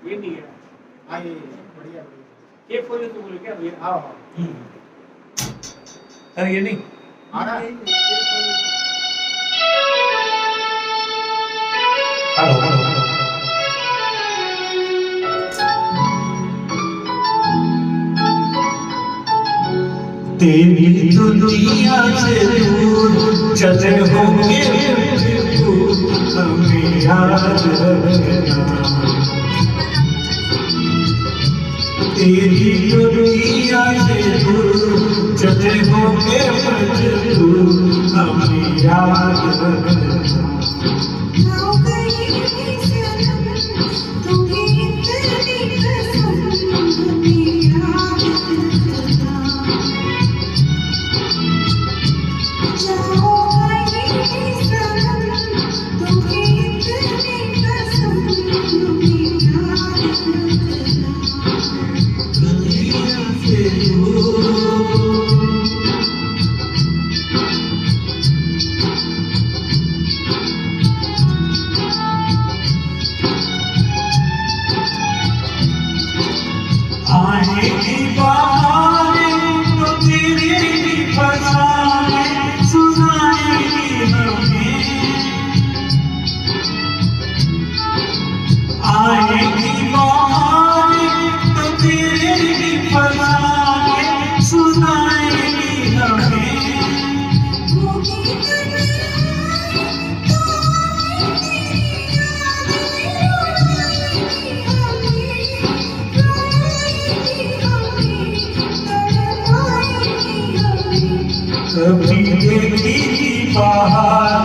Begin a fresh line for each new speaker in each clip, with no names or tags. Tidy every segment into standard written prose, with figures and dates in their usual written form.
ये नहीं है।
हाँ ये बढ़िया
ये फोन तो बोले क्या भैया?
हाँ
अरे ये नहीं
आ रहा है।
हेलो हेलो तेरी दुनिया से दूर चले होंगे हमें याद रखना तेरी दुनिया से दूर चले होंगे हमें याद रखना आएगी बातें तो तेरी फसाएं सुनाएगी हमें आएगी बातें तो तेरी फसाएं सुनाएगी हमें कभी देखी बाहर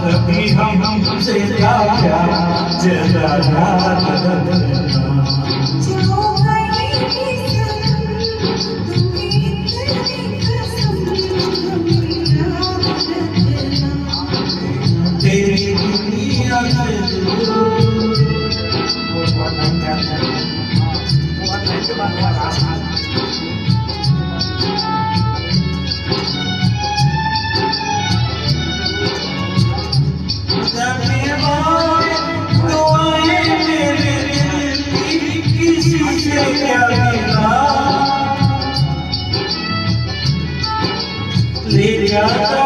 कभी हमसे प्यार जरा याद रखना तेरी दुनिया से ले जाता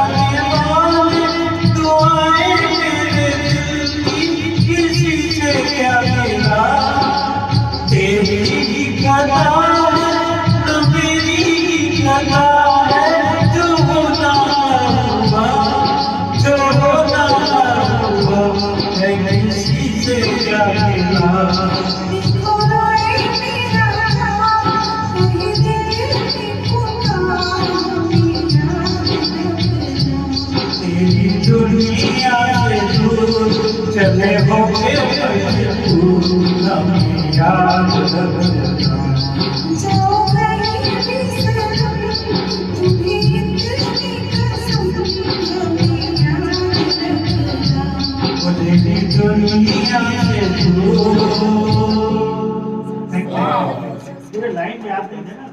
दुआएं मेरे दिल की किसी से क्या मिला तेरी कला न मेरी कला है जो होना हुआ जो होना हुआ है किसी से क्या मिला दुनिया से दूर चले होंगे हमें याद रखना दुनिया से दूर
लाइन में आप नहीं थे ना।